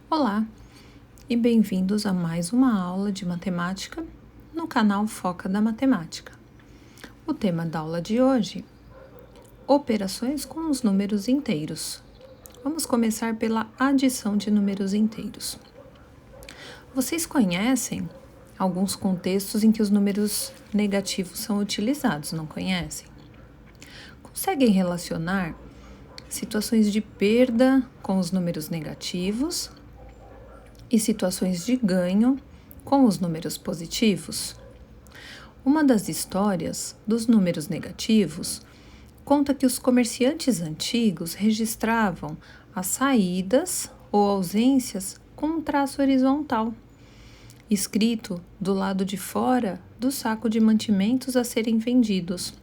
Olá e bem-vindos a mais uma aula de matemática no canal Foca da Matemática. O tema da aula de hoje: operações com os números inteiros. Vamos começar pela adição de números inteiros. Vocês conhecem alguns contextos em que os números negativos são utilizados, não conhecem? Conseguem relacionar situações de perda com os números negativos e situações de ganho com os números positivos? Uma das histórias dos números negativos conta que os comerciantes antigos registravam as saídas ou ausências com um traço horizontal, escrito do lado de fora do saco de mantimentos a serem vendidos,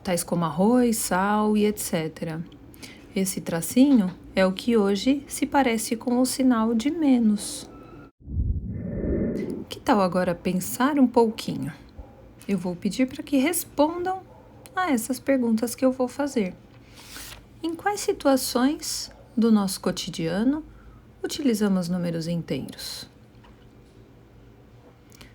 tais como arroz, sal e etc. Esse tracinho é o que hoje se parece com o sinal de menos. Que tal agora pensar um pouquinho? Eu vou pedir para que respondam a essas perguntas que eu vou fazer. Em quais situações do nosso cotidiano utilizamos números inteiros?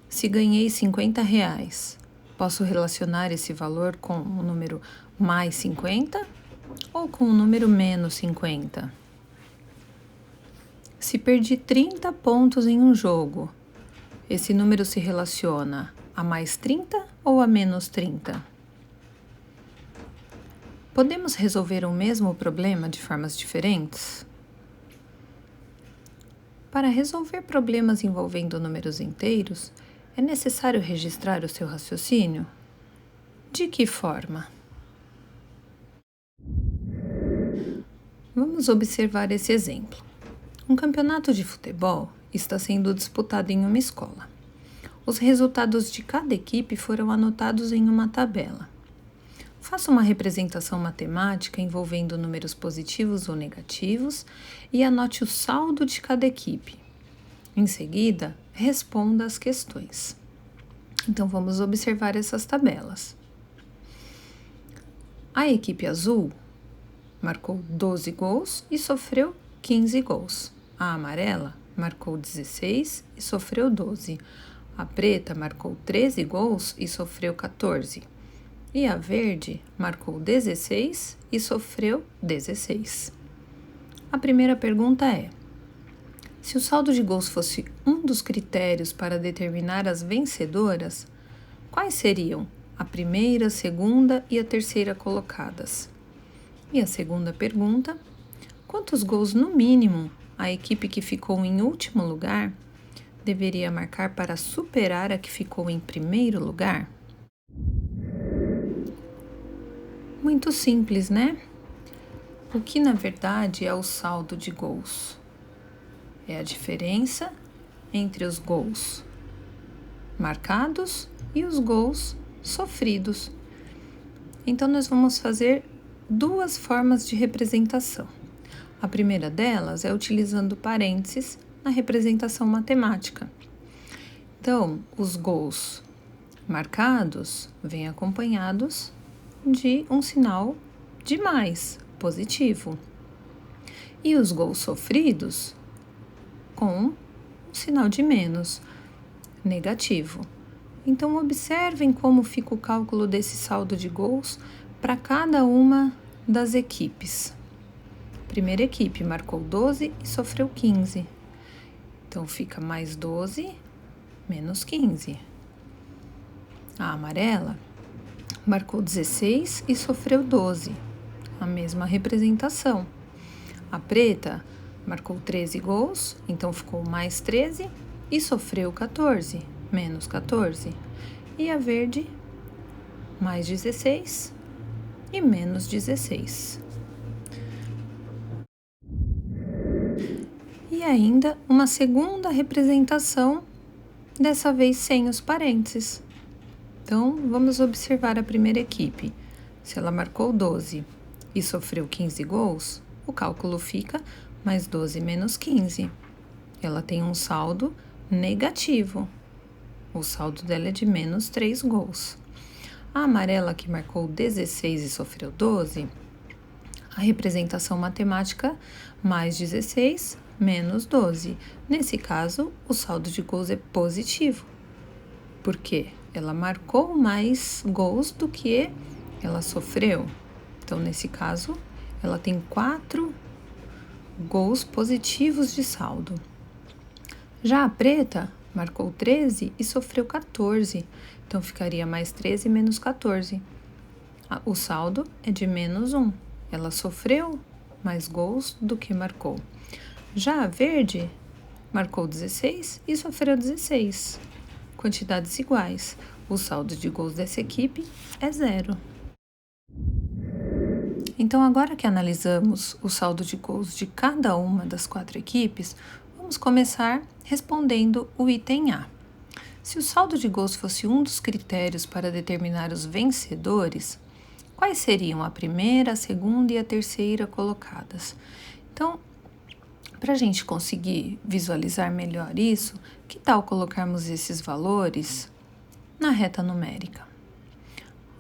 Se ganhei R$50, posso relacionar esse valor com o número mais 50 ou com o número menos 50? Se perdi 30 pontos em um jogo, esse número se relaciona a mais 30 ou a menos 30? Podemos resolver o mesmo problema de formas diferentes? Para resolver problemas envolvendo números inteiros, é necessário registrar o seu raciocínio? De que forma? Vamos observar esse exemplo. Um campeonato de futebol está sendo disputado em uma escola. Os resultados de cada equipe foram anotados em uma tabela. Faça uma representação matemática envolvendo números positivos ou negativos e anote o saldo de cada equipe. Em seguida, responda as questões. Então, vamos observar essas tabelas. A equipe azul marcou 12 gols e sofreu 15 gols. A amarela marcou 16 e sofreu 12. A preta marcou 13 gols e sofreu 14. E a verde marcou 16 e sofreu 16. A primeira pergunta é: se o saldo de gols fosse um dos critérios para determinar as vencedoras, quais seriam a primeira, a segunda e a terceira colocadas? E a segunda pergunta: quantos gols no mínimo a equipe que ficou em último lugar deveria marcar para superar a que ficou em primeiro lugar? Muito simples, né? O que na verdade é o saldo de gols? É a diferença entre os gols marcados e os gols sofridos. Então, nós vamos fazer duas formas de representação. A primeira delas é utilizando parênteses na representação matemática. Então, os gols marcados vêm acompanhados de um sinal de mais, positivo. E os gols sofridos com um sinal de menos, negativo. Então, observem como fica o cálculo desse saldo de gols para cada uma das equipes. A primeira equipe marcou 12 e sofreu 15. Então, fica mais 12, menos 15. A amarela marcou 16 e sofreu 12. A mesma representação. A preta marcou 13 gols, então ficou mais 13 e sofreu 14, menos 14. E a verde, mais 16 e menos 16. E ainda uma segunda representação, dessa vez sem os parênteses. Então, vamos observar a primeira equipe. Se ela marcou 12 e sofreu 15 gols, o cálculo fica mais 12 menos 15. Ela tem um saldo negativo. O saldo dela é de menos 3 gols. A amarela, que marcou 16 e sofreu 12, a representação matemática mais 16 menos 12. Nesse caso, o saldo de gols é positivo. Por quê? Ela marcou mais gols do que ela sofreu. Então, nesse caso, ela tem 4 gols positivos de saldo. Já a preta marcou 13 e sofreu 14. Então, ficaria mais 13 menos 14. O saldo é de menos 1. Ela sofreu mais gols do que marcou. Já a verde marcou 16 e sofreu 16. Quantidades iguais. O saldo de gols dessa equipe é 0. Então, agora que analisamos o saldo de gols de cada uma das 4 equipes, vamos começar respondendo o item A. Se o saldo de gols fosse um dos critérios para determinar os vencedores, quais seriam a primeira, a segunda e a terceira colocadas? Então, para a gente conseguir visualizar melhor isso, que tal colocarmos esses valores na reta numérica?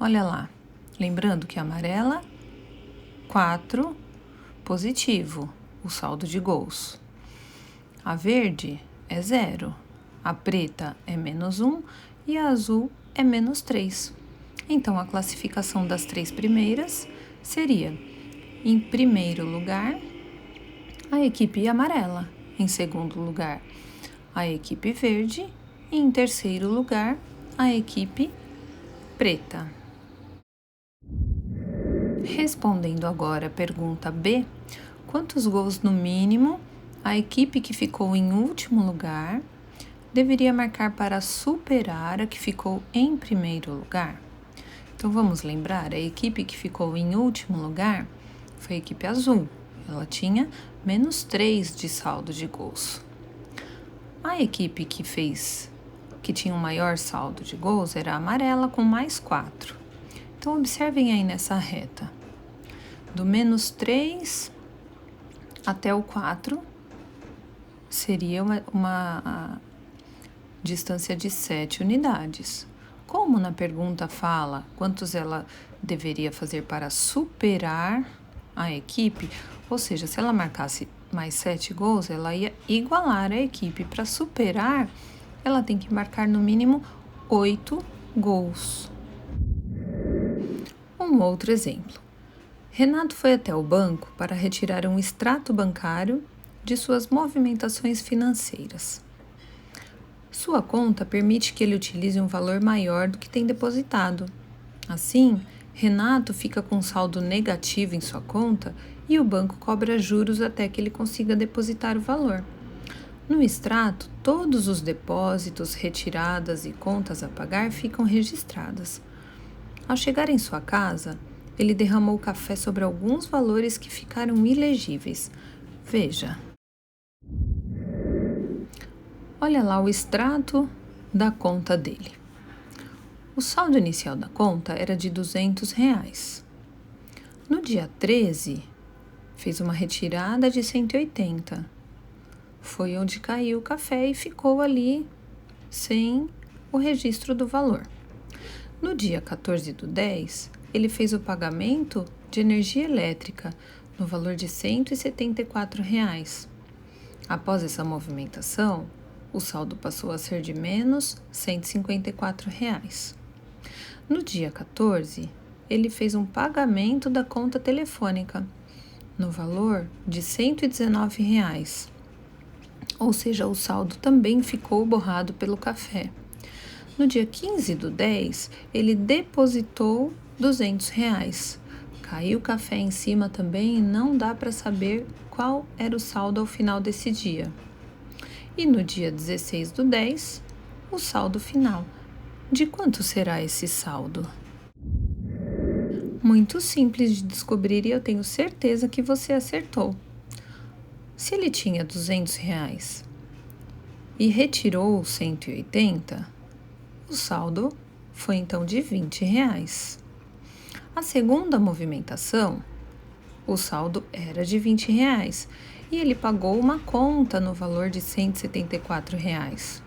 Olha lá, lembrando que a amarela, 4, positivo, o saldo de gols. A verde é 0, a preta é menos 1 e a azul é menos 3. Então, a classificação das 3 primeiras seria, em primeiro lugar, a equipe amarela, em segundo lugar, a equipe verde e, em terceiro lugar, a equipe preta. Respondendo agora a pergunta B, quantos gols no mínimo a equipe que ficou em último lugar deveria marcar para superar a que ficou em primeiro lugar? Então, vamos lembrar, a equipe que ficou em último lugar foi a equipe azul. Ela tinha menos 3 de saldo de gols. A equipe que tinha um maior saldo de gols era a amarela, com mais 4. Então, observem aí nessa reta. Do menos 3 até o 4 seria uma distância de 7 unidades. Como na pergunta fala quantos ela deveria fazer para superar a equipe, ou seja, se ela marcasse mais 7 gols, ela ia igualar a equipe. Para superar, ela tem que marcar no mínimo 8 gols. Um outro exemplo. Renato foi até o banco para retirar um extrato bancário de suas movimentações financeiras. Sua conta permite que ele utilize um valor maior do que tem depositado. Assim, Renato fica com saldo negativo em sua conta e o banco cobra juros até que ele consiga depositar o valor. No extrato, todos os depósitos, retiradas e contas a pagar ficam registradas. Ao chegar em sua casa, ele derramou café sobre alguns valores que ficaram ilegíveis. Veja. Olha lá o extrato da conta dele. O saldo inicial da conta era de R$200. No dia 13, fez uma retirada de 180. Foi onde caiu o café e ficou ali sem o registro do valor. No dia 14/10, ele fez o pagamento de energia elétrica no valor de R$174. Após essa movimentação, o saldo passou a ser de menos R$154. No dia 14, ele fez um pagamento da conta telefônica no valor de R$119. Ou seja, o saldo também ficou borrado pelo café. No dia 15/10, ele depositou R$200. Caiu o café em cima também e não dá para saber qual era o saldo ao final desse dia. E no dia 16/10, o saldo final. De quanto será esse saldo? Muito simples de descobrir e eu tenho certeza que você acertou. Se ele tinha R$200 e retirou 180, o saldo foi então de R$20. A segunda movimentação, o saldo era de R$20 e ele pagou uma conta no valor de R$174.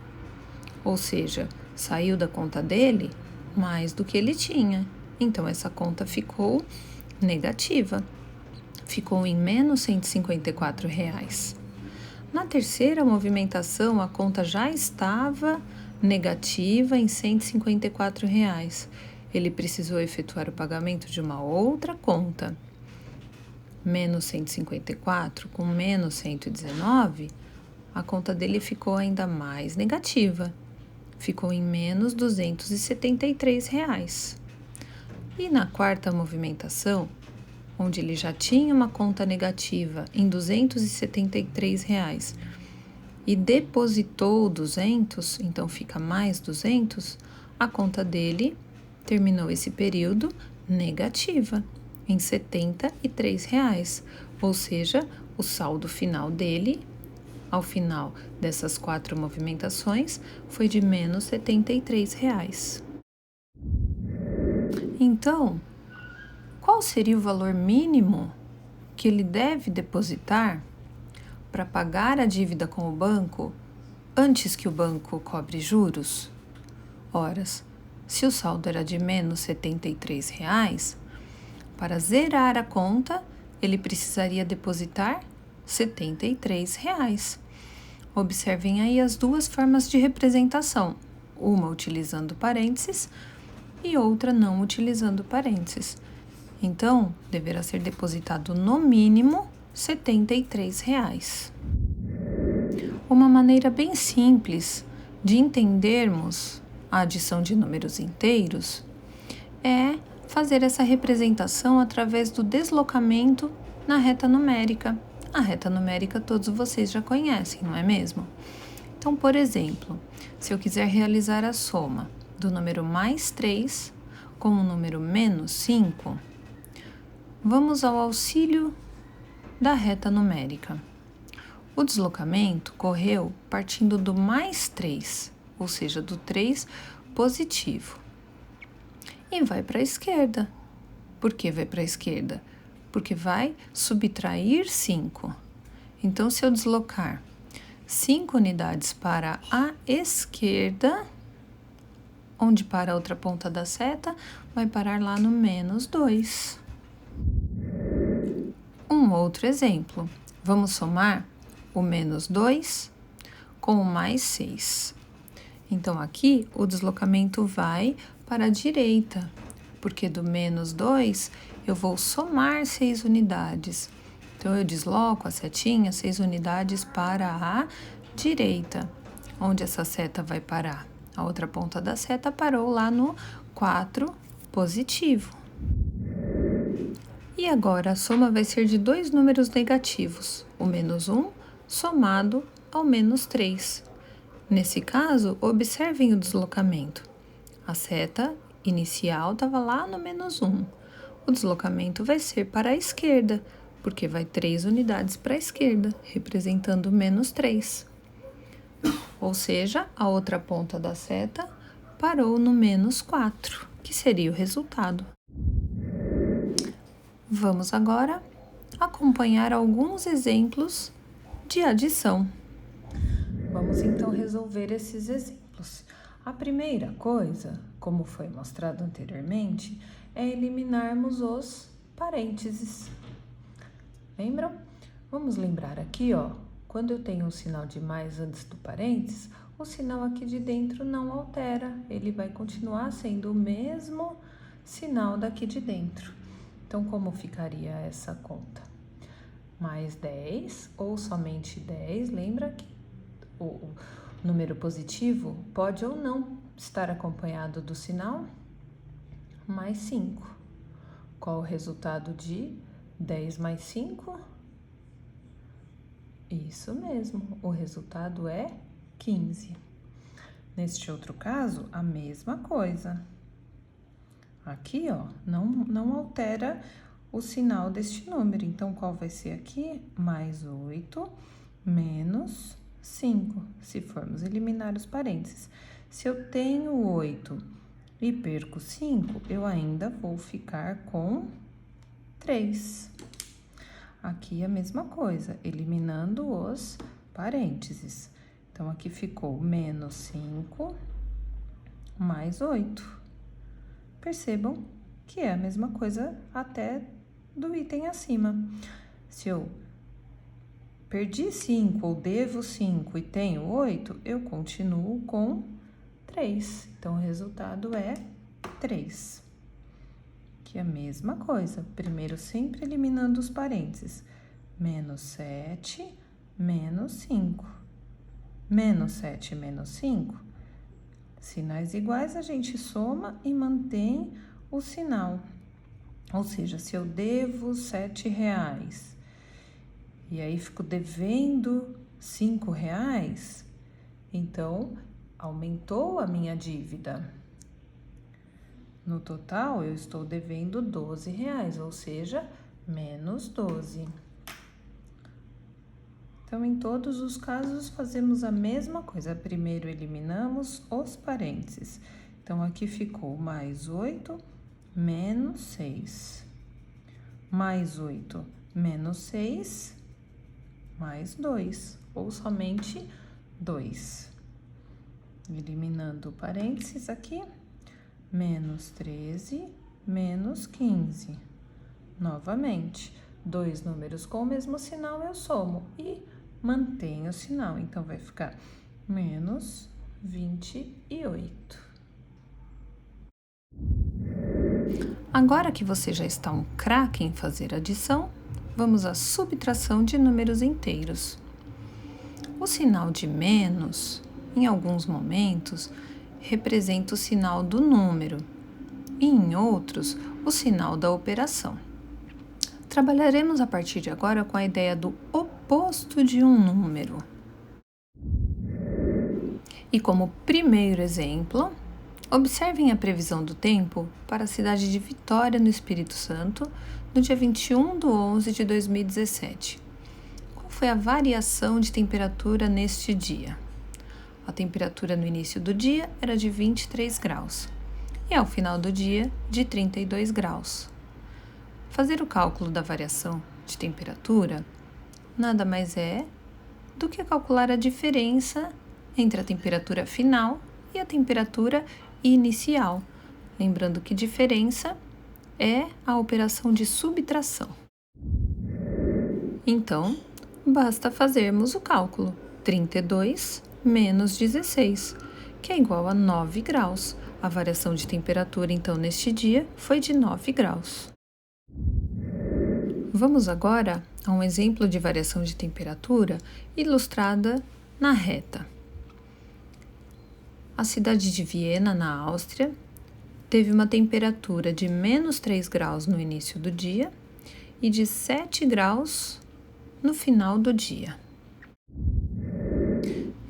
Ou seja, saiu da conta dele mais do que ele tinha. Então, essa conta ficou negativa. Ficou em menos R$154. Na terceira movimentação, a conta já estava negativa em R$ 154. Ele precisou efetuar o pagamento de uma outra conta. Menos 154 com menos 119, a conta dele ficou ainda mais negativa. Ficou em menos R$ 273. E na quarta movimentação, onde ele já tinha uma conta negativa em R$ 273 e depositou 200, então fica mais 200, a conta dele terminou esse período negativa em R$ 73, ou seja, o saldo final dele, ao final dessas 4 movimentações, foi de menos R$ 73. Então, qual seria o valor mínimo que ele deve depositar para pagar a dívida com o banco antes que o banco cobre juros? Ora, se o saldo era de menos R$ 73, para zerar a conta, ele precisaria depositar R$ 73. Observem aí as duas formas de representação, uma utilizando parênteses e outra não utilizando parênteses. Então, deverá ser depositado no mínimo R$ 73. Uma maneira bem simples de entendermos a adição de números inteiros é fazer essa representação através do deslocamento na reta numérica. A reta numérica todos vocês já conhecem, não é mesmo? Então, por exemplo, se eu quiser realizar a soma do número mais 3 com o número menos 5, vamos ao auxílio da reta numérica. O deslocamento correu partindo do mais 3, ou seja, do 3 positivo. E vai para a esquerda. Por que vai para a esquerda? Porque vai subtrair 5. Então, se eu deslocar 5 unidades para a esquerda, onde para a outra ponta da seta, vai parar lá no menos 2. Um outro exemplo. Vamos somar o menos 2 com o mais 6. Então, aqui, o deslocamento vai para a direita, porque do menos 2, eu vou somar 6 unidades. Então, eu desloco a setinha 6 unidades para a direita. Onde essa seta vai parar? A outra ponta da seta parou lá no 4 positivo. E agora, a soma vai ser de 2 números negativos, o menos 1 somado ao menos 3. Nesse caso, observem o deslocamento. A seta inicial estava lá no menos 1. O deslocamento vai ser para a esquerda, porque vai 3 unidades para a esquerda, representando menos 3. Ou seja, a outra ponta da seta parou no menos 4, que seria o resultado. Vamos agora acompanhar alguns exemplos de adição. Vamos então resolver esses exemplos. A primeira coisa, como foi mostrado anteriormente, é eliminarmos os parênteses. Lembram? Vamos lembrar aqui, ó, quando eu tenho um sinal de mais antes do parênteses, o sinal aqui de dentro não altera, ele vai continuar sendo o mesmo sinal daqui de dentro. Então, como ficaria essa conta? Mais 10 ou somente 10, lembra que o número positivo pode ou não estar acompanhado do sinal mais 5. Qual o resultado de 10 mais 5? Isso mesmo, o resultado é 15. Neste outro caso, a mesma coisa. Aqui, ó, não altera o sinal deste número. Então, qual vai ser aqui? Mais 8 menos 5, se formos eliminar os parênteses. Se eu tenho 8 e perco 5, eu ainda vou ficar com 3. Aqui a mesma coisa, eliminando os parênteses. Então, aqui ficou menos 5 mais 8. Percebam que é a mesma coisa até do item acima. Se eu perdi 5 ou devo 5 e tenho 8, eu continuo com 3. Então, o resultado é 3. Que é a mesma coisa. Primeiro, sempre eliminando os parênteses. Menos 7, menos 5. Menos 7, menos 5. Sinais iguais, a gente soma e mantém o sinal. Ou seja, se eu devo R$ 7 e aí fico devendo R$ 5, então aumentou a minha dívida. No total, eu estou devendo R$ 12, ou seja, menos 12. Então, em todos os casos, fazemos a mesma coisa. Primeiro, eliminamos os parênteses. Então, aqui ficou mais 8, menos 6. Mais 8, menos 6, mais 2, ou somente 2. Eliminando o parênteses aqui, menos 13, menos 15. Novamente, dois números com o mesmo sinal eu somo e mantenho o sinal. Então, vai ficar menos 28. Agora que você já está um craque em fazer adição, vamos à subtração de números inteiros. O sinal de menos, em alguns momentos, representa o sinal do número e, em outros, o sinal da operação. Trabalharemos a partir de agora com a ideia do oposto de um número. E como primeiro exemplo, observem a previsão do tempo para a cidade de Vitória, no Espírito Santo, no dia 21/11 de 2017. Qual foi a variação de temperatura neste dia? A temperatura no início do dia era de 23 graus e ao final do dia de 32 graus. Fazer o cálculo da variação de temperatura nada mais é do que calcular a diferença entre a temperatura final e a temperatura inicial. Lembrando que diferença é a operação de subtração. Então, basta fazermos o cálculo. 32 menos 16, que é igual a 9 graus. A variação de temperatura, então, neste dia foi de 9 graus. Vamos agora a um exemplo de variação de temperatura ilustrada na reta. A cidade de Viena, na Áustria, teve uma temperatura de menos 3 graus no início do dia e de 7 graus no final do dia.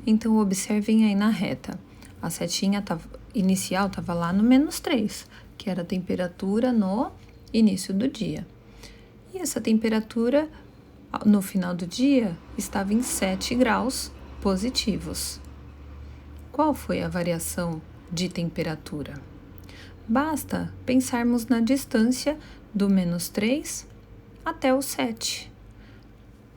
Então, observem aí na reta. A setinha inicial estava lá no menos 3, que era a temperatura no início do dia. E essa temperatura, no final do dia, estava em 7 graus positivos. Qual foi a variação de temperatura? Basta pensarmos na distância do menos 3 até o 7.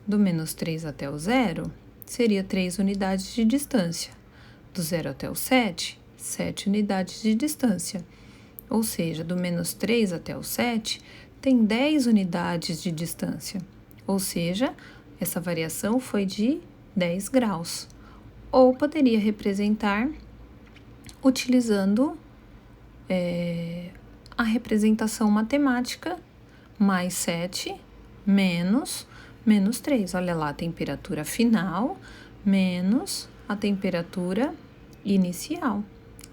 Do menos 3 até o 0, seria 3 unidades de distância. Do 0 até o 7, 7 unidades de distância. Ou seja, do menos 3 até o 7, tem 10 unidades de distância. Ou seja, essa variação foi de 10 graus. Ou poderia representar utilizando a representação matemática, mais 7 menos 3. Olha lá, a temperatura final menos a temperatura inicial,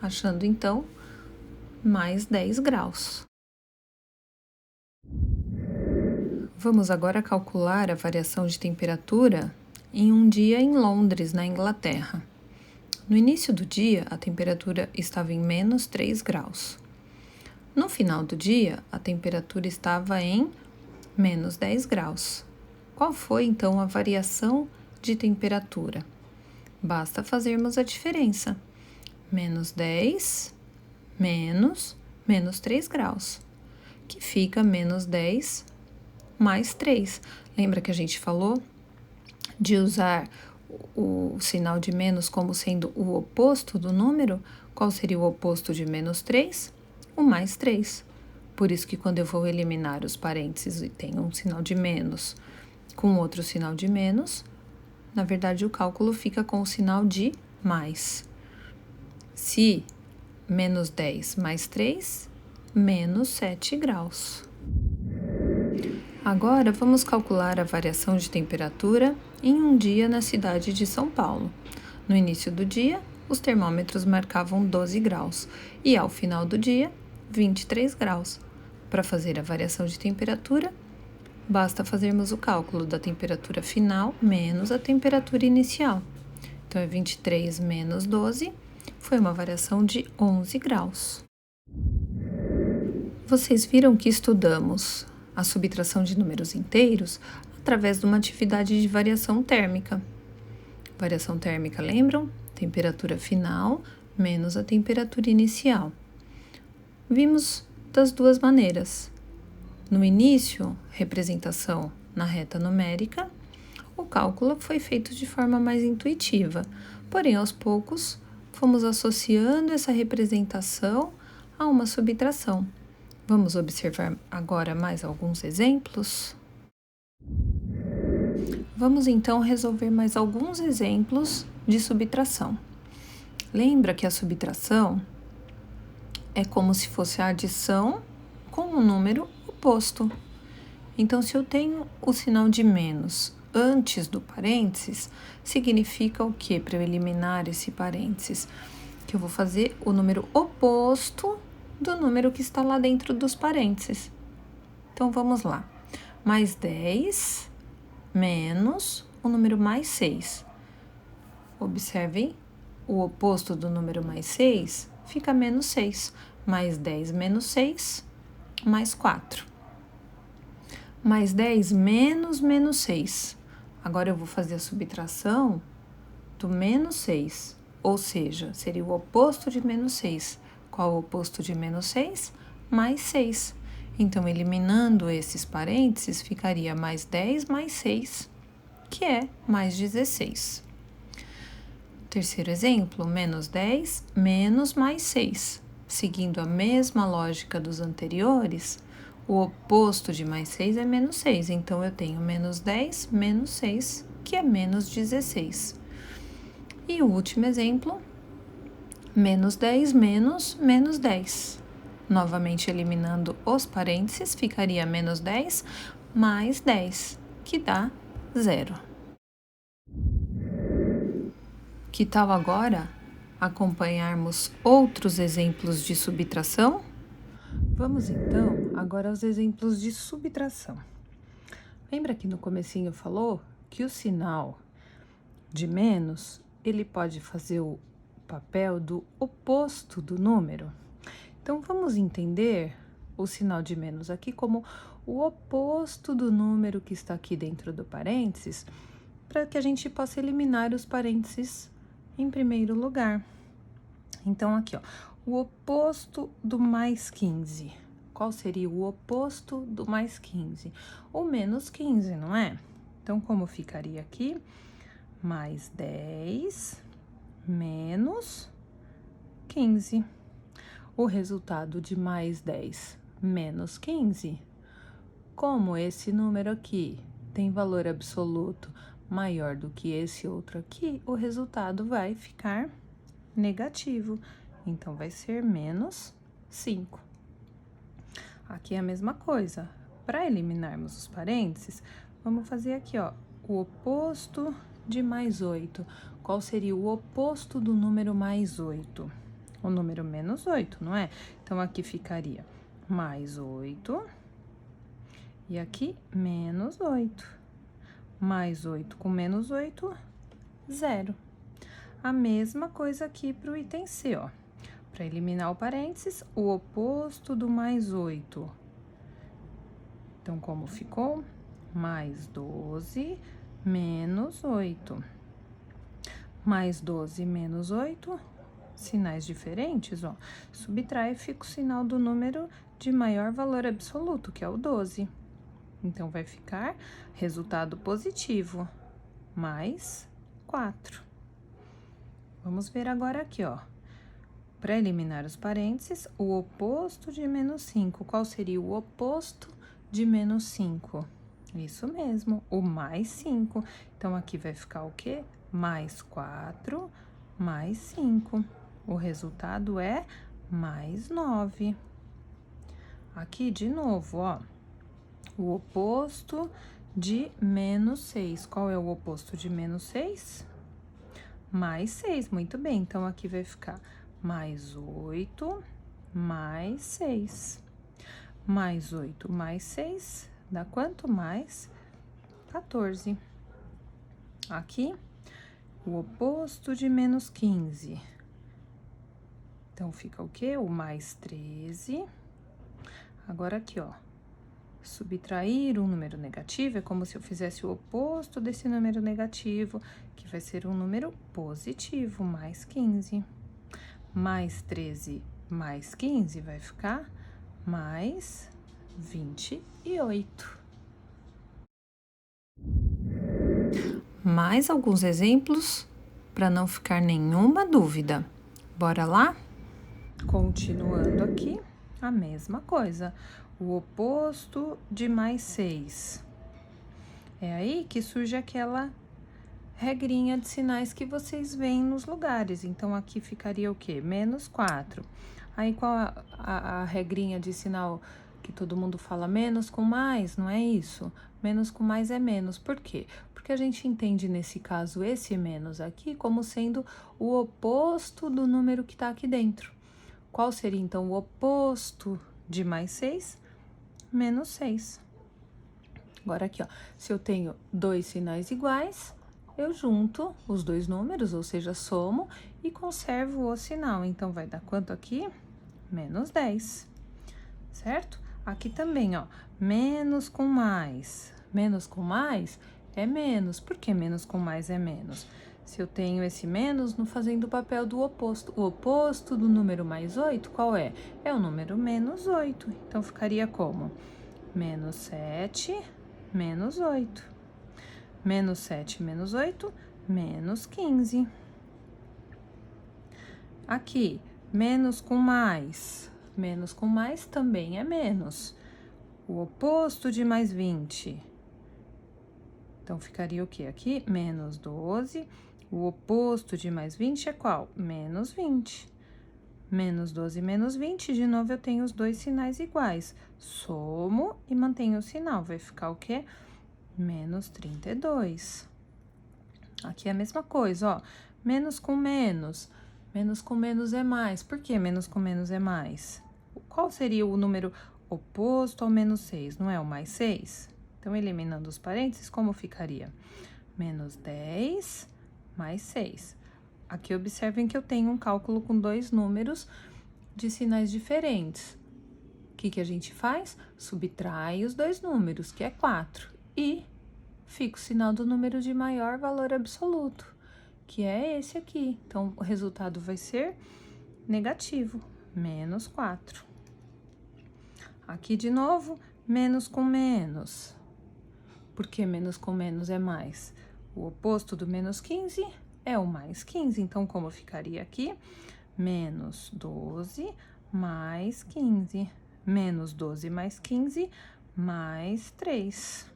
achando então mais 10 graus. Vamos agora calcular a variação de temperatura em um dia em Londres, na Inglaterra. No início do dia, a temperatura estava em menos 3 graus. No final do dia, a temperatura estava em menos 10 graus. Qual foi, então, a variação de temperatura? Basta fazermos a diferença. Menos 10 menos 3 graus, que fica menos 10 mais 3. Lembra que a gente falou de usar o sinal de menos como sendo o oposto do número? Qual seria o oposto de menos 3? O mais 3. Por isso que quando eu vou eliminar os parênteses e tenho um sinal de menos com outro sinal de menos, na verdade o cálculo fica com o sinal de mais. Se menos 10 mais 3, menos 7 graus. Agora vamos calcular a variação de temperatura em um dia na cidade de São Paulo. No início do dia, os termômetros marcavam 12 graus e ao final do dia, 23 graus. Para fazer a variação de temperatura, basta fazermos o cálculo da temperatura final menos a temperatura inicial. Então, é 23 menos 12, foi uma variação de 11 graus. Vocês viram que estudamos a subtração de números inteiros através de uma atividade de variação térmica. Variação térmica, lembram? Temperatura final menos a temperatura inicial. Vimos das duas maneiras. No início, representação na reta numérica, o cálculo foi feito de forma mais intuitiva, porém, aos poucos, fomos associando essa representação a uma subtração. Vamos observar agora mais alguns exemplos? Vamos então resolver mais alguns exemplos de subtração. Lembra que a subtração é como se fosse a adição com um número oposto. Então, se eu tenho o sinal de menos antes do parênteses, significa o quê? Para eu eliminar esse parênteses, que eu vou fazer o número oposto do número que está lá dentro dos parênteses. Então, vamos lá. Mais 10 menos o número mais 6. Observem, o oposto do número mais 6 fica menos 6. Mais 10 menos 6, mais 4. Mais 10 menos menos 6. Agora eu vou fazer a subtração do menos 6, ou seja, seria o oposto de menos 6. Qual o oposto de menos 6? Mais 6. Então, eliminando esses parênteses, ficaria mais 10 mais 6, que é mais 16. Terceiro exemplo, menos 10 menos mais 6. Seguindo a mesma lógica dos anteriores, o oposto de mais 6 é menos 6. Então, eu tenho menos 10 menos 6, que é menos 16. E o último exemplo, menos 10 menos menos 10. Novamente, eliminando os parênteses, ficaria menos 10 mais 10, que dá 0. Que tal agora acompanharmos outros exemplos de subtração? Vamos então agora aos exemplos de subtração. Lembra que no comecinho falou que o sinal de menos, ele pode fazer o papel do oposto do número? Então, vamos entender o sinal de menos aqui como o oposto do número que está aqui dentro do parênteses, para que a gente possa eliminar os parênteses em primeiro lugar. Então, aqui, ó, o oposto do mais 15. Qual seria o oposto do mais 15? O menos 15, não é? Então, como ficaria aqui? Mais 10 menos 15. O resultado de mais 10 menos 15, como esse número aqui tem valor absoluto maior do que esse outro aqui, o resultado vai ficar negativo. Então, vai ser menos 5. Aqui é a mesma coisa. Para eliminarmos os parênteses, vamos fazer aqui, ó, o oposto de mais 8. Qual seria o oposto do número mais 8? O número menos 8, não é? Então, aqui ficaria mais 8 e aqui menos 8. Mais 8 com menos 8, 0. A mesma coisa aqui para o item C, ó. Para eliminar o parênteses, o oposto do mais 8. Então, como ficou? Mais 12 menos 8. Mais 12 menos 8, sinais diferentes, ó. Subtrai, fica o sinal do número de maior valor absoluto, que é o 12. Então, vai ficar resultado positivo, mais 4. Vamos ver agora aqui, ó. Para eliminar os parênteses, o oposto de menos 5. Qual seria o oposto de menos 5? Isso mesmo, o mais 5. Então, aqui vai ficar o quê? Mais 4, mais 5. O resultado é mais 9. Aqui, de novo, ó, o oposto de menos 6. Qual é o oposto de menos 6? Mais 6, muito bem. Então, aqui vai ficar mais 8, mais 6. Mais 8, mais 6, dá quanto? Mais 14. Aqui, o oposto de menos 15. Então, fica o quê? O mais 13. Agora, aqui, ó. Subtrair um número negativo é como se eu fizesse o oposto desse número negativo, que vai ser um número positivo, mais 15. Mais 13 mais 15 vai ficar mais 28. Mais alguns exemplos para não ficar nenhuma dúvida. Bora lá? Continuando aqui, a mesma coisa. O oposto de mais 6. É aí que surge aquela regrinha de sinais que vocês veem nos lugares. Então, aqui ficaria o quê? Menos 4. Aí, qual a regrinha de sinal que todo mundo fala? Menos com mais, não é isso? Menos com mais é menos. Por quê? Porque a gente entende, nesse caso, esse menos aqui como sendo o oposto do número que está aqui dentro. Qual seria, então, o oposto de mais 6? Menos 6. Agora, aqui, ó, se eu tenho dois sinais iguais, eu junto os dois números, ou seja, somo, e conservo o sinal. Então, vai dar quanto aqui? Menos 10, certo? Aqui também, ó, menos com mais. Menos com mais é menos. Por que menos com mais é menos? Se eu tenho esse menos, no fazendo o papel do oposto. O oposto do número mais 8, qual é? É o número menos 8. Então, ficaria como? Menos 7, menos 8. Menos 7, menos 8, menos 15. Aqui, menos com mais. Menos com mais também é menos. O oposto de mais 20. Então, ficaria o quê? Aqui, menos 12. O oposto de mais 20 é qual? Menos 20. Menos 12 menos 20, de novo, eu tenho os dois sinais iguais. Somo e mantenho o sinal. Vai ficar o quê? Menos 32. Aqui é a mesma coisa, ó. Menos com menos. Menos com menos é mais. Por que menos com menos é mais? Qual seria o número oposto ao menos 6? Não é o mais 6? Então, eliminando os parênteses, como ficaria? Menos 10 mais 6. Aqui, observem que eu tenho um cálculo com dois números de sinais diferentes. O que a gente faz? Subtrai os dois números, que é 4. E fica o sinal do número de maior valor absoluto, que é esse aqui. Então, o resultado vai ser negativo, menos 4. Aqui, de novo, menos com menos. Por que menos com menos é mais? O oposto do menos 15 é o mais 15. Então, como ficaria aqui? Menos 12 mais 15. Menos 12 mais 15, mais 3.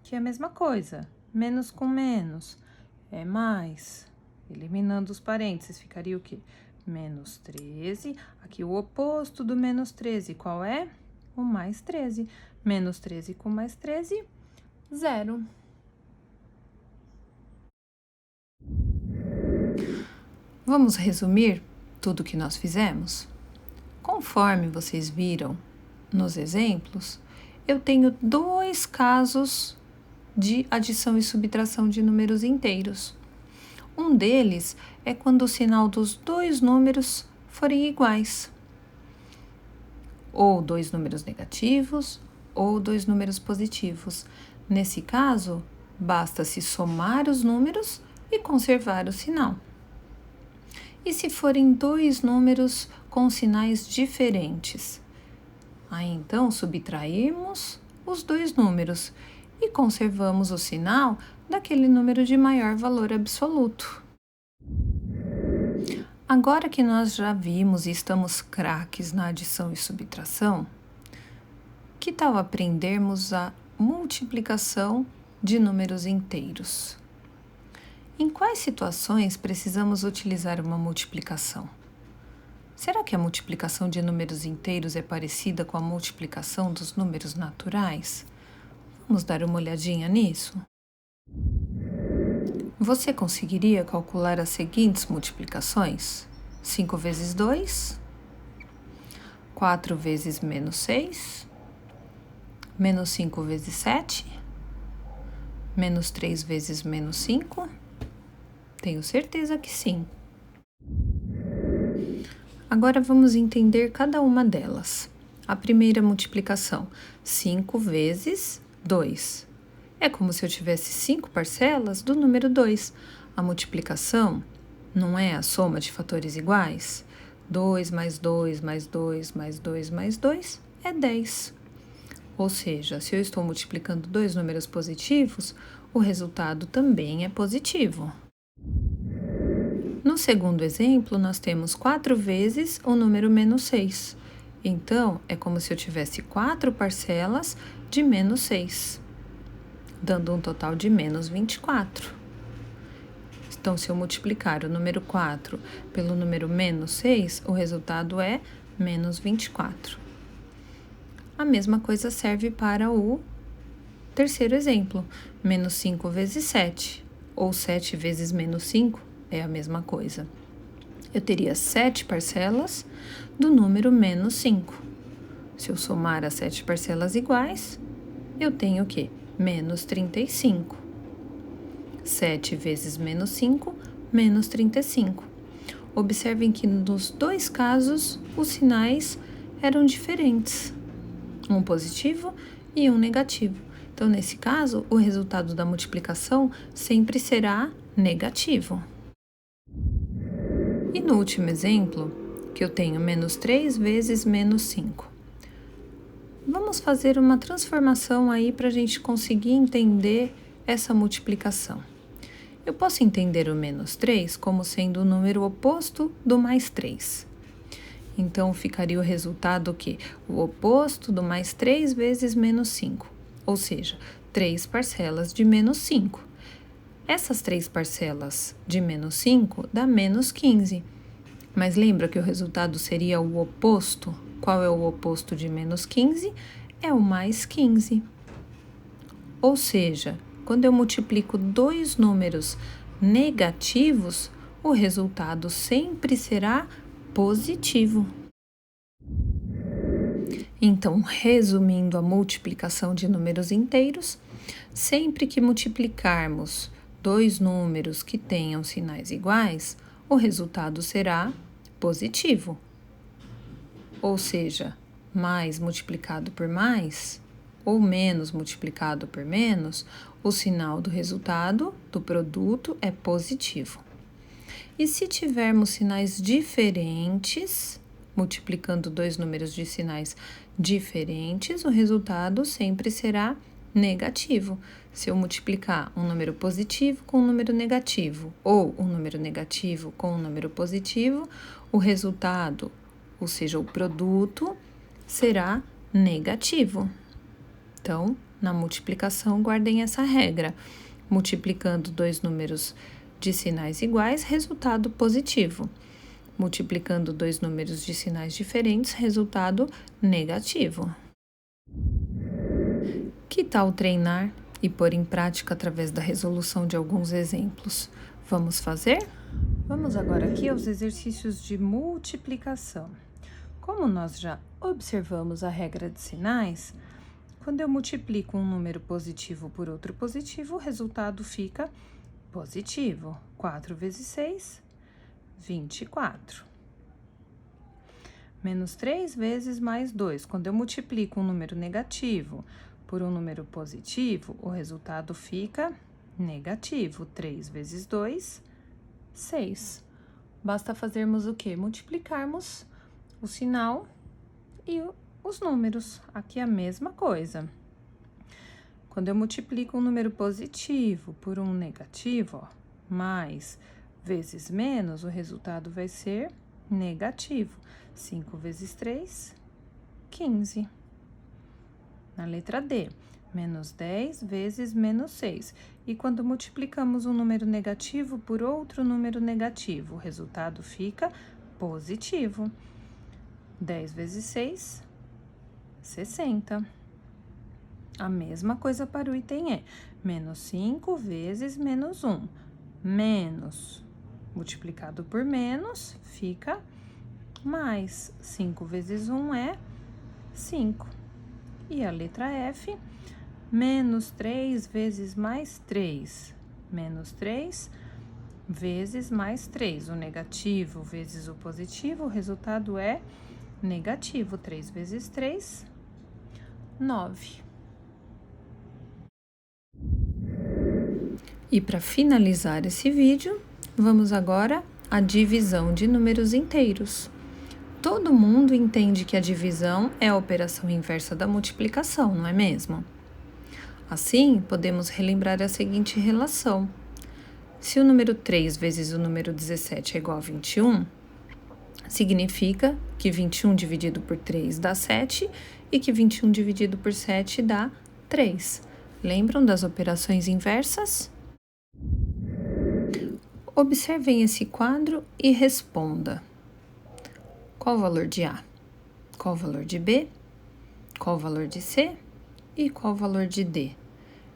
Que é a mesma coisa. Menos com menos é mais. Eliminando os parênteses, ficaria o quê? Menos 13. Aqui, o oposto do menos 13, qual é? O mais 13. Menos 13 com mais 13, 0. Vamos resumir tudo que nós fizemos? Conforme vocês viram nos exemplos, eu tenho dois casos de adição e subtração de números inteiros. Um deles é quando o sinal dos dois números forem iguais, ou dois números negativos, ou dois números positivos. Nesse caso, basta-se somar os números e conservar o sinal. E se forem dois números com sinais diferentes? Aí, então, subtraímos os dois números e conservamos o sinal daquele número de maior valor absoluto. Agora que nós já vimos e estamos craques na adição e subtração, que tal aprendermos a multiplicação de números inteiros. Em quais situações precisamos utilizar uma multiplicação? Será que a multiplicação de números inteiros é parecida com a multiplicação dos números naturais? Vamos dar uma olhadinha nisso? Você conseguiria calcular as seguintes multiplicações? 5 vezes 2, 4 vezes menos 6, menos 5 vezes 7, menos 3 vezes menos 5? Tenho certeza que sim. Agora vamos entender cada uma delas. A primeira multiplicação, 5 vezes 2. É como se eu tivesse 5 parcelas do número 2. A multiplicação não é a soma de fatores iguais? 2 mais 2 mais 2 mais 2 mais 2 é 10. Ou seja, se eu estou multiplicando dois números positivos, o resultado também é positivo. No segundo exemplo, nós temos 4 vezes o número menos 6. Então, é como se eu tivesse 4 parcelas de menos 6, dando um total de menos 24. Então, se eu multiplicar o número 4 pelo número menos 6, o resultado é menos 24. A mesma coisa serve para o terceiro exemplo, menos 5 vezes 7, ou 7 vezes menos 5, é a mesma coisa. Eu teria 7 parcelas do número menos 5. Se eu somar as 7 parcelas iguais, eu tenho o quê? Menos 35. 7 vezes menos 5, menos 35. Observem que nos dois casos, os sinais eram diferentes. Um positivo e um negativo. Então, nesse caso, o resultado da multiplicação sempre será negativo. E no último exemplo, que eu tenho menos 3 vezes menos 5. Vamos fazer uma transformação aí para a gente conseguir entender essa multiplicação. Eu posso entender o menos 3 como sendo o número oposto do mais 3. Então, ficaria o resultado que o oposto do mais 3 vezes menos 5, ou seja, 3 parcelas de menos 5. Essas 3 parcelas de menos 5 dá menos 15. Mas lembra que o resultado seria o oposto? Qual é o oposto de menos 15? É o mais 15. Ou seja, quando eu multiplico dois números negativos, o resultado sempre será positivo. Então, resumindo a multiplicação de números inteiros, sempre que multiplicarmos dois números que tenham sinais iguais, o resultado será positivo. Ou seja, mais multiplicado por mais, ou menos multiplicado por menos, o sinal do resultado do produto é positivo. E se tivermos sinais diferentes, multiplicando dois números de sinais diferentes, o resultado sempre será negativo. Se eu multiplicar um número positivo com um número negativo, ou um número negativo com um número positivo, o resultado, ou seja, o produto, será negativo. Então, na multiplicação, guardem essa regra. Multiplicando dois números de sinais iguais, resultado positivo. Multiplicando dois números de sinais diferentes, resultado negativo. Que tal treinar e pôr em prática através da resolução de alguns exemplos? Vamos fazer? Vamos agora aqui aos exercícios de multiplicação. Como nós já observamos a regra de sinais, quando eu multiplico um número positivo por outro positivo, o resultado fica positivo. 4 vezes 6, 24. Menos 3 vezes mais 2. Quando eu multiplico um número negativo por um número positivo, o resultado fica negativo. 3 vezes 2, 6. Basta fazermos o quê? Multiplicarmos o sinal e os números. Aqui é a mesma coisa. Quando eu multiplico um número positivo por um negativo, ó, mais vezes menos, o resultado vai ser negativo. 5 vezes 3, 15. Na letra D, Menos 10 vezes menos 6. E quando multiplicamos um número negativo por outro número negativo, o resultado fica positivo. 10 vezes 6, 60. A mesma coisa para o item E. Menos 5 vezes menos 1. Menos multiplicado por menos fica mais. 5 vezes 1 é 5. E a letra F, menos 3 vezes mais 3. Menos 3 vezes mais 3. O negativo vezes o positivo, o resultado é negativo. 3 vezes 3, 9. E para finalizar esse vídeo, vamos agora à divisão de números inteiros. Todo mundo entende que a divisão é a operação inversa da multiplicação, não é mesmo? Assim, podemos relembrar a seguinte relação. Se o número 3 vezes o número 17 é igual a 21, significa que 21 dividido por 3 dá 7 e que 21 dividido por 7 dá 3. Lembram das operações inversas? Observem esse quadro e responda. Qual o valor de A? Qual o valor de B? Qual o valor de C? E qual o valor de D?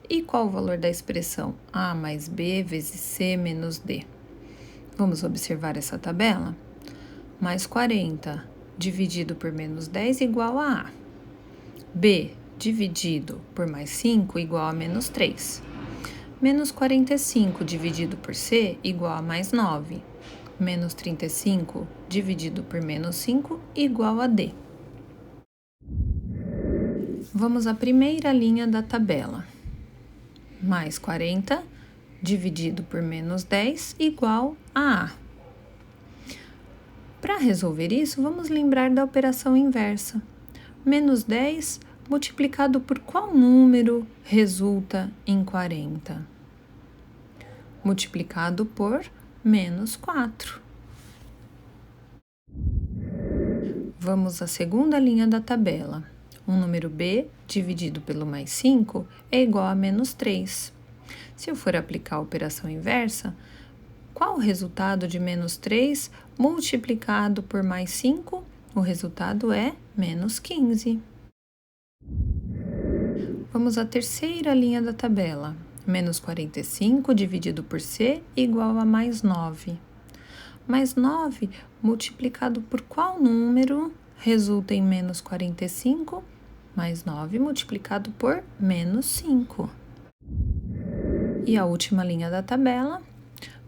E qual o valor da expressão A mais B vezes C menos D? Vamos observar essa tabela? Mais 40 dividido por menos 10 igual a A. B dividido por mais 5 igual a menos 3. Menos 45 dividido por C igual a mais 9. Menos 35 dividido por menos 5 igual a D. Vamos à primeira linha da tabela. Mais 40 dividido por menos 10 igual a A. Para resolver isso, vamos lembrar da operação inversa. Menos 10 multiplicado por qual número resulta em 40? Multiplicado por menos 4. Vamos à segunda linha da tabela. Um número B dividido pelo mais 5 é igual a menos 3. Se eu for aplicar a operação inversa, qual o resultado de menos 3 multiplicado por mais 5? O resultado é menos 15. Vamos à terceira linha da tabela. Menos 45 dividido por C igual a mais 9. Mais 9 multiplicado por qual número resulta em menos 45? Mais 9 multiplicado por menos 5. E a última linha da tabela,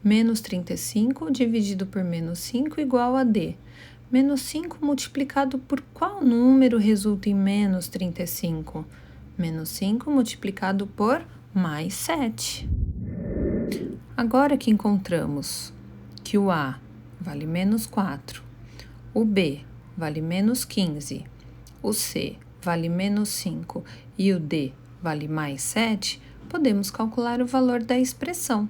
menos 35 dividido por menos 5 igual a D. Menos 5 multiplicado por qual número resulta em menos 35? Menos 5 multiplicado por mais 7. Agora que encontramos que o A vale menos 4, o B vale menos 15, o C vale menos 5 e o D vale mais 7, podemos calcular o valor da expressão.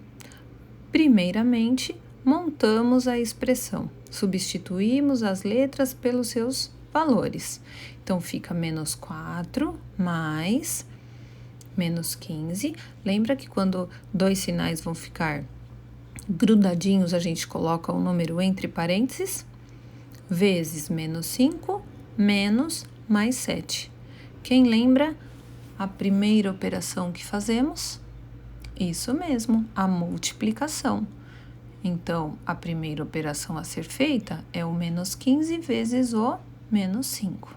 Primeiramente, montamos a expressão, substituímos as letras pelos seus valores. Então, fica menos 4 mais menos 15. Lembra que quando dois sinais vão ficar grudadinhos, a gente coloca o número entre parênteses? Vezes menos 5, menos mais 7. Quem lembra a primeira operação que fazemos? Isso mesmo, a multiplicação. Então, a primeira operação a ser feita é o menos 15 vezes o menos 5.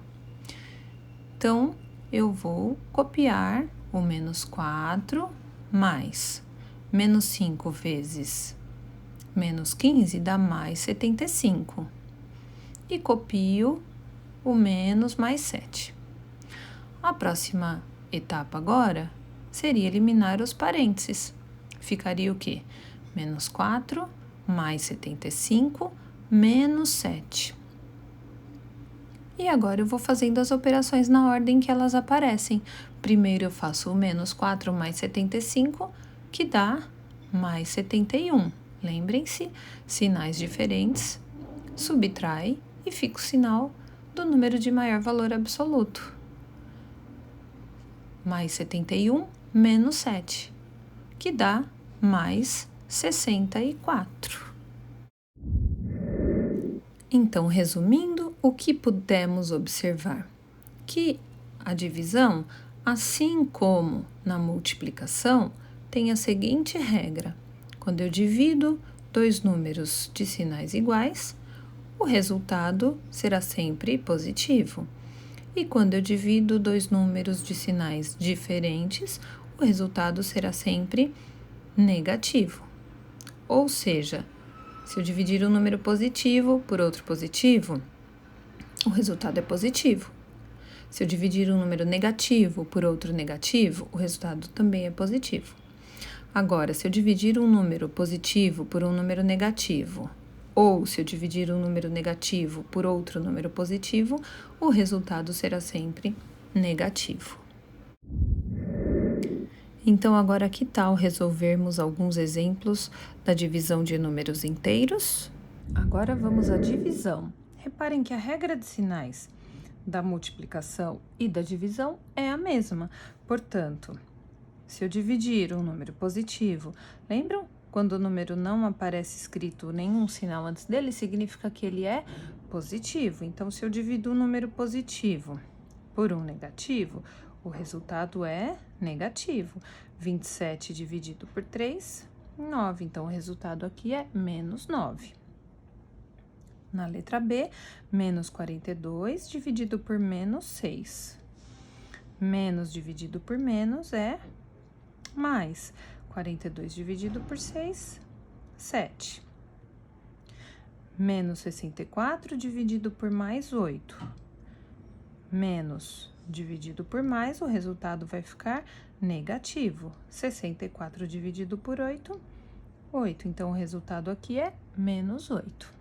Então, eu vou copiar o menos 4 mais menos 5 vezes menos 15 dá mais 75. E copio o menos mais 7. A próxima etapa agora seria eliminar os parênteses. Ficaria o quê? Menos 4 mais 75 menos 7. E agora eu vou fazendo as operações na ordem que elas aparecem. Primeiro eu faço o menos 4 mais 75, que dá mais 71. Lembrem-se, sinais diferentes, subtrai e fica o sinal do número de maior valor absoluto. mais 71 menos 7, que dá mais 64. Então, resumindo, o que pudemos observar? Que a divisão, assim como na multiplicação, tem a seguinte regra: quando eu divido dois números de sinais iguais, o resultado será sempre positivo. E quando eu divido dois números de sinais diferentes, o resultado será sempre negativo. Ou seja, se eu dividir um número positivo por outro positivo, o resultado é positivo. Se eu dividir um número negativo por outro negativo, o resultado também é positivo. Agora, se eu dividir um número positivo por um número negativo, ou se eu dividir um número negativo por outro número positivo, o resultado será sempre negativo. Então, agora que tal resolvermos alguns exemplos da divisão de números inteiros? Agora vamos à divisão. Reparem que a regra de sinais da multiplicação e da divisão é a mesma. Portanto, se eu dividir um número positivo, lembram? Quando o número não aparece escrito nenhum sinal antes dele, significa que ele é positivo. Então, se eu divido um número positivo por um negativo, o resultado é negativo. 27 dividido por 3, 9. Então, o resultado aqui é menos 9. Na letra B, menos 42 dividido por menos 6. Menos dividido por menos é mais. 42 dividido por 6, 7. Menos 64 dividido por mais 8. Menos dividido por mais, o resultado vai ficar negativo. 64 dividido por 8, 8. Então, o resultado aqui é menos 8.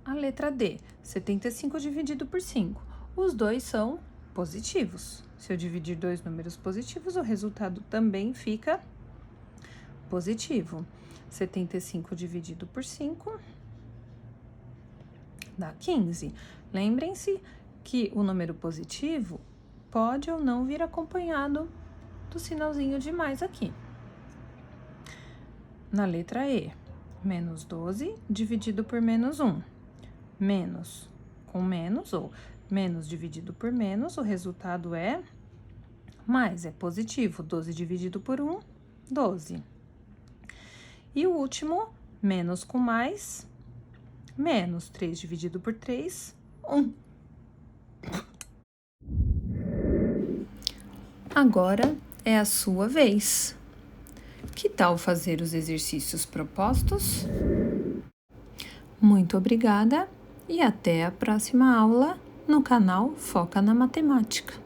A letra D, 75 dividido por 5. Os dois são positivos. Se eu dividir dois números positivos, o resultado também fica positivo. 75 dividido por 5 dá 15. Lembrem-se que o número positivo pode ou não vir acompanhado do sinalzinho de mais aqui. Na letra E, menos 12 dividido por menos 1. Menos com menos, ou menos dividido por menos, o resultado é mais, é positivo. 12 dividido por 1, 12. E o último, menos com mais, menos 3 dividido por 3, 1. Agora é a sua vez. Que tal fazer os exercícios propostos? Muito obrigada e até a próxima aula no canal Foca na Matemática.